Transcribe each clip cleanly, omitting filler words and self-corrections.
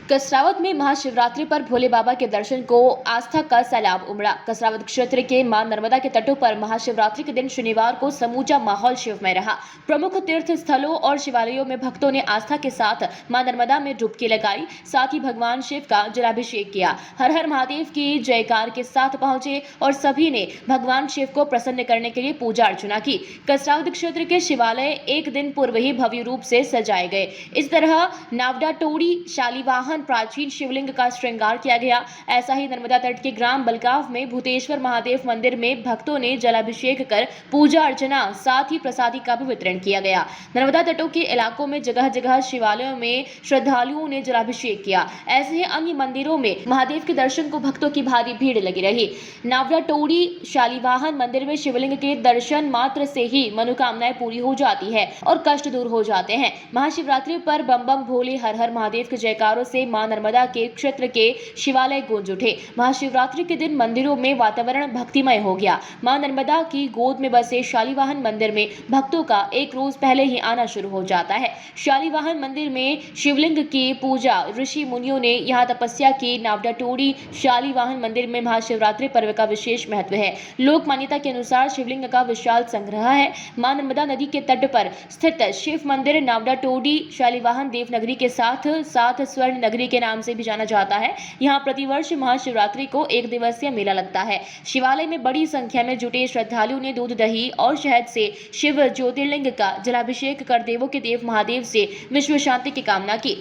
कसरावत में महाशिवरात्रि पर भोले बाबा के दर्शन को आस्था का सैलाब उमड़ा। कसरावत क्षेत्र के मां नर्मदा के तटों पर महाशिवरात्रि के दिन शनिवार को समूचा माहौल शिवमय रहा। प्रमुख तीर्थ स्थलों और शिवालयों में भक्तों ने आस्था के साथ मां नर्मदा में डुबकी लगाई, साथ ही भगवान शिव का जलाभिषेक किया। हर हर महादेव की जयकार के साथ पहुंचे और सभी ने भगवान शिव को प्रसन्न करने के लिए पूजा अर्चना की। कसरावत क्षेत्र के शिवालय एक दिन पूर्व ही भव्य रूप से सजाए गए। इस तरह नावडा टोड़ी शालीवाहन प्राचीन शिवलिंग का श्रृंगार किया गया। ऐसा ही नर्मदा तट के ग्राम बलगाव में भूतेश्वर महादेव मंदिर में भक्तों ने जलाभिषेक कर पूजा अर्चना, साथ ही प्रसादी का भी वितरण किया गया। नर्मदा तटों के इलाकों में जगह जगह शिवालयों में श्रद्धालुओं ने जलाभिषेक किया। ऐसे ही अन्य मंदिरों में महादेव के दर्शन को भक्तों की भारी भीड़ लगी रही। नावडा टोड़ी शालीवाहन मंदिर में शिवलिंग के दर्शन मात्र से ही मनोकामनाएं पूरी हो जाती है और कष्ट दूर हो जाते हैं। महाशिवरात्रि पर बम बम भोले हर हर महादेव के जयकारों से मां नर्मदा के क्षेत्र के शिवालय गूंज उठे। महाशिवरात्रि के दिन मंदिरों में वातावरण भक्तिमय हो गया। मां नर्मदा की गोद में बसे शालीवाहन मंदिर में भक्तों का एक रोज पहले ही आना शुरू हो जाता है। शालीवाहन मंदिर में शिवलिंग की पूजा ऋषि मुनियों ने यहाँ तपस्या की। नावडा टोड़ी शालीवाहन मंदिर में महाशिवरात्रि पर्व का विशेष महत्व है। लोक मान्यता के अनुसार शिवलिंग का विशाल संग्रह है। मां नर्मदा नदी के तट पर स्थित शिव मंदिर नावडा टोड़ी शालीवाहन देवनगरी के साथ साथ स्वर्ण नगरी के नाम से भी जाना जाता है। यहाँ प्रतिवर्ष महाशिवरात्रि को एक दिवसीय मेला लगता है। शिवालय में बड़ी संख्या में जुटे श्रद्धालुओं ने दूध, दही और शहद से शिव ज्योतिर्लिंग का जलाभिषेक कर देवों के देव महादेव से विश्व शांति की कामना की।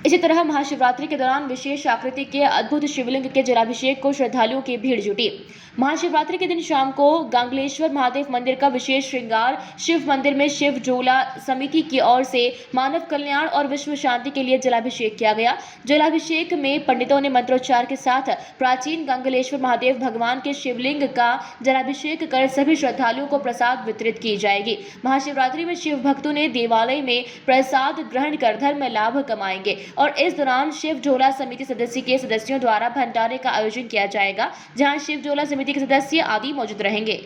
इसी तरह महाशिवरात्रि के दौरान विशेष आकृति के अद्भुत शिवलिंग के जलाभिषेक को श्रद्धालुओं की भीड़ जुटी। महाशिवरात्रि के दिन शाम को गांगलेश्वर महादेव मंदिर का विशेष श्रृंगार शिव मंदिर में शिव झोला समिति की ओर से मानव कल्याण और विश्व शांति के लिए जलाभिषेक किया गया। जलाभिषेक में पंडितों ने मंत्रोच्चार के साथ प्राचीन गांगलेश्वर महादेव भगवान के शिवलिंग का जलाभिषेक कर सभी श्रद्धालुओं को प्रसाद वितरित की जाएगी। महाशिवरात्रि में शिव भक्तों ने देवालय में प्रसाद ग्रहण कर धर्म लाभ कमाएंगे और इस दौरान शिव झोला समिति सदस्य के सदस्यों द्वारा भंडारे का आयोजन किया जाएगा, जहां शिव झोला समिति के सदस्य आदि मौजूद रहेंगे।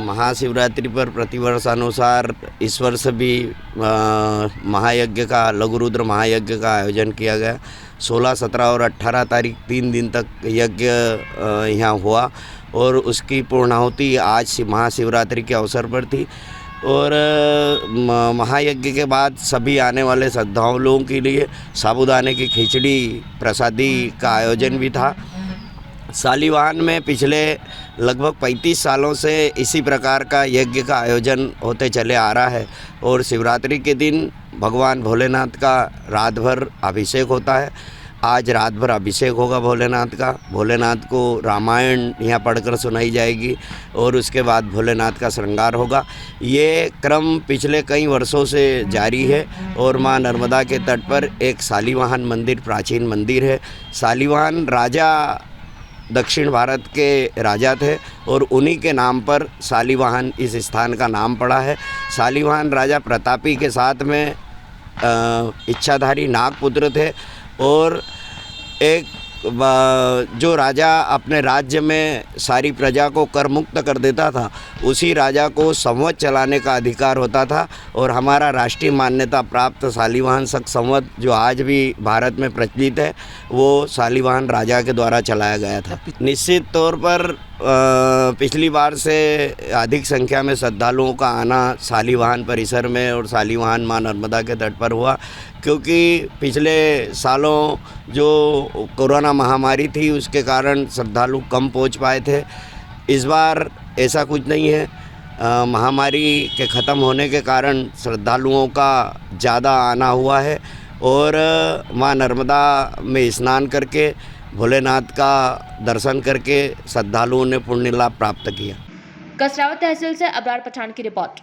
महाशिवरात्रि पर प्रतिवर्षानुसार इस वर्ष भी महायज्ञ का लघुरुद्र महायज्ञ का आयोजन किया गया। 16, 17 और 18 तारीख 3 दिन तक यज्ञ यहाँ हुआ और उसकी पूर्णाहुति आज महाशिवरात्रि के अवसर पर थी। और महायज्ञ के बाद सभी आने वाले श्रद्धालुओं के लिए साबूदाने की खिचड़ी प्रसादी का आयोजन भी था। शालीवाहन में पिछले लगभग 35 सालों से इसी प्रकार का यज्ञ का आयोजन होते चले आ रहा है और शिवरात्रि के दिन भगवान भोलेनाथ का रात भर अभिषेक होता है। आज रात भर अभिषेक होगा भोलेनाथ का। भोलेनाथ को रामायण यहाँ पढ़कर सुनाई जाएगी और उसके बाद भोलेनाथ का श्रृंगार होगा। ये क्रम पिछले कई वर्षों से जारी है और मां नर्मदा के तट पर एक शालीवाहन मंदिर प्राचीन मंदिर है। शालीवाहन राजा दक्षिण भारत के राजा थे और उन्हीं के नाम पर शालीवाहन इस स्थान का नाम पड़ा है। शालीवाहन राजा प्रतापी के साथ में इच्छाधारी नागपुत्र थे और एक जो राजा अपने राज्य में सारी प्रजा को कर मुक्त कर देता था, उसी राजा को संवत चलाने का अधिकार होता था और हमारा राष्ट्रीय मान्यता प्राप्त शालीवाहन शक संवत जो आज भी भारत में प्रचलित है, वो शालीवाहन राजा के द्वारा चलाया गया था। निश्चित तौर पर पिछली बार से अधिक संख्या में श्रद्धालुओं का आना शालीवाहन परिसर में और शालीवाहन मां नर्मदा के तट पर हुआ, क्योंकि पिछले सालों जो कोरोना महामारी थी उसके कारण श्रद्धालु कम पहुंच पाए थे। इस बार ऐसा कुछ नहीं है। महामारी के ख़त्म होने के कारण श्रद्धालुओं का ज़्यादा आना हुआ है और मां नर्मदा में स्नान करके भोलेनाथ का दर्शन करके श्रद्धालुओं ने पुण्य लाभ प्राप्त किया। कसरावत तहसील से अबरार पठान की रिपोर्ट।